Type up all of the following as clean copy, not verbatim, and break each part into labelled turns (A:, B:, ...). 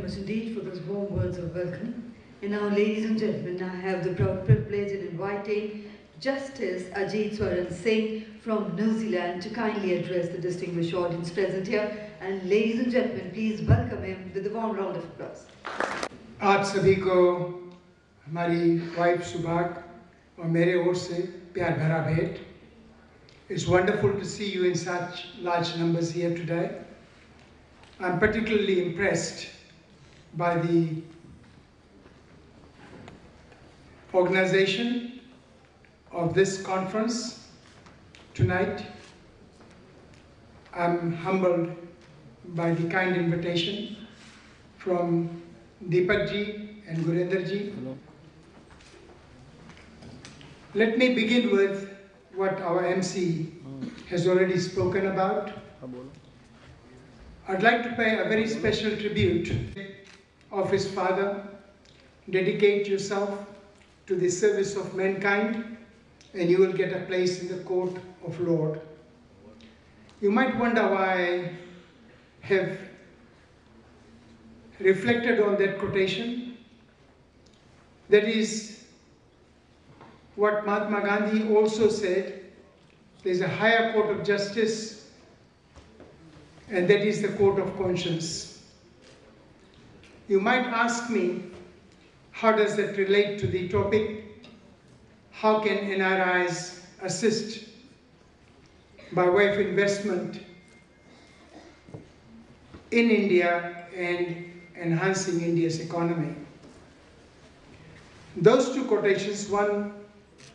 A: much indeed for those warm words of welcome. And now, ladies and gentlemen, I have the proud privilege in inviting Justice AJIT SWARAN from New Zealand to kindly address the distinguished audience present here. And ladies and gentlemen, please welcome him with a warm round of applause.
B: आप सभी को हमारी wife Subhag और मेरे ओर से प्यार भरा भेंट. It's wonderful to see you in such large numbers here today. I'm particularly impressed by the organization of this conference tonight. I'm humbled by the kind invitation from Deepak ji and Gurinder ji. Let me begin with what our MC has already spoken about. I'd like to pay a very special tribute of his father. Dedicate yourself to the service of mankind and you will get a place in the court of Lord. You might wonder why I have reflected on that quotation. That is what Mahatma Gandhi also said. There's a higher court of justice, and that is the court of conscience. You might ask me, how does that relate to the topic? How can NRIs assist by way of investment in India and enhancing India's economy? Those two quotations, one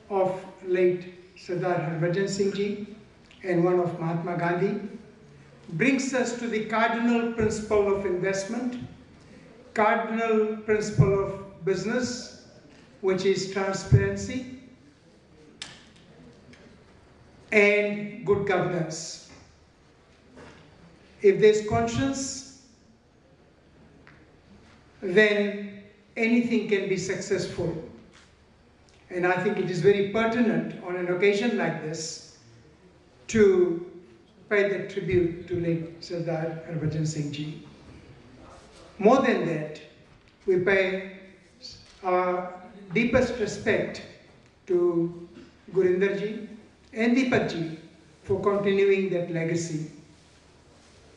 B: of late Sardar Harbhajan Singh ji and one of Mahatma Gandhi, brings us to the cardinal principle of investment, cardinal principle of business, which is transparency and good governance. If there's conscience, then anything can be successful. And I think it is very pertinent on an occasion like this to pay the tribute to late Sardar Harbhajan Singh ji. More than that, we pay our deepest respect to Gurinder ji and Deepak ji for continuing that legacy.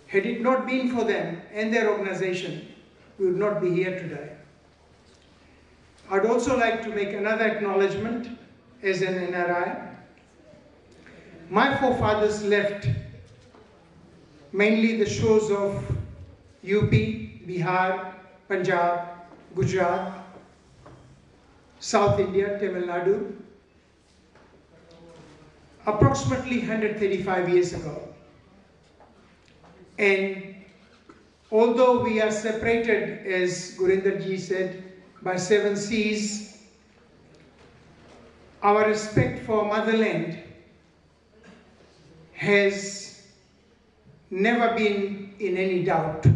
B: Had it not been for them and their organization, we would not be here today. I'd also like to make another acknowledgement as an NRI. My forefathers left mainly the shores of UP, Bihar, Punjab, Gujarat, South India, Tamil Nadu, approximately 135 years ago. And although we are separated, as Gurinder ji said, by 7 seas, our respect for motherland has never been in any doubt.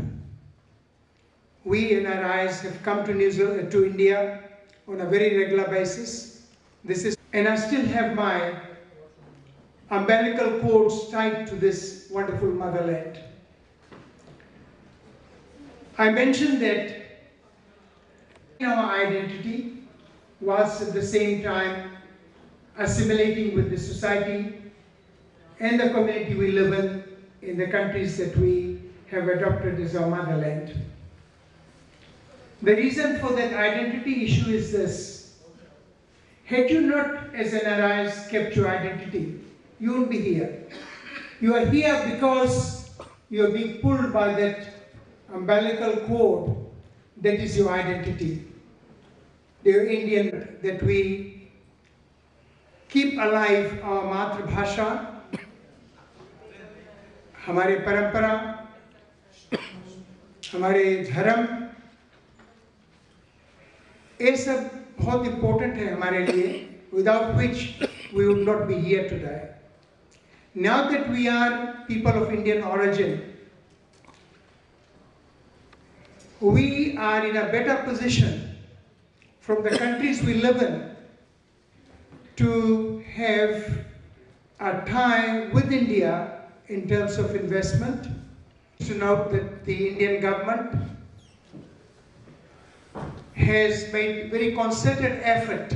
B: We NRIs have come to India on a very regular basis. And I still have my umbilical cords tied to this wonderful motherland. I mentioned that our identity was at the same time assimilating with the society and the community we live in the countries that we have adopted as our motherland. The reason for that identity issue is this. Had you not, as NRIs, kept your identity, you wouldn't be here. You are here because you are being pulled by that umbilical cord that is your identity. Dear Indian, that we keep alive our Matrabhasha, हमारे परंपरा, हमारे धर्म, ये सब बहुत important है हमारे लिए, without which we would not be here today. Now that we are people of Indian origin, we are in a better position from the countries we live in to have a tie with India in terms of investment. To note that the Indian government has made very concerted effort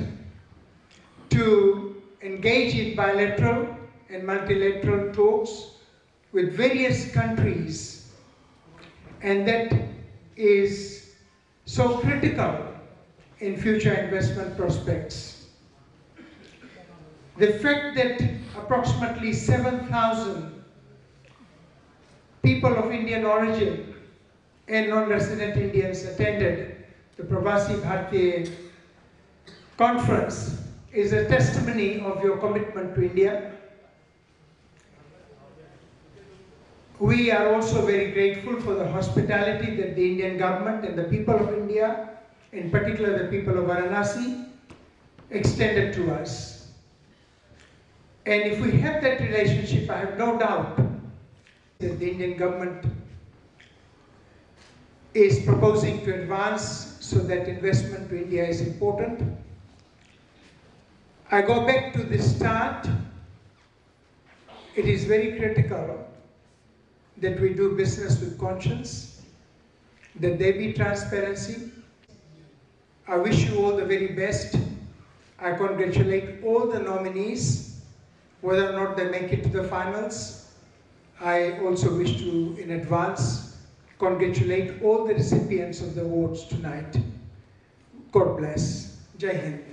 B: to engage in bilateral and multilateral talks with various countries, and that is so critical in future investment prospects. The fact that approximately 7,000 people of Indian origin and non-resident Indians attended the Pravasi Bharatiya conference is a testimony of your commitment to India. We are also very grateful for the hospitality that the Indian government and the people of India, in particular the people of Varanasi, extended to us. And if we have that relationship, I have no doubt that the Indian government is proposing to advance so that investment to India is important. I go back to the start. It is very critical that we do business with conscience, that there be transparency. I wish you all the very best. I congratulate all the nominees, whether or not they make it to the finals. I also wish to, in advance, congratulate all the recipients of the awards tonight. God bless. Jai Hind.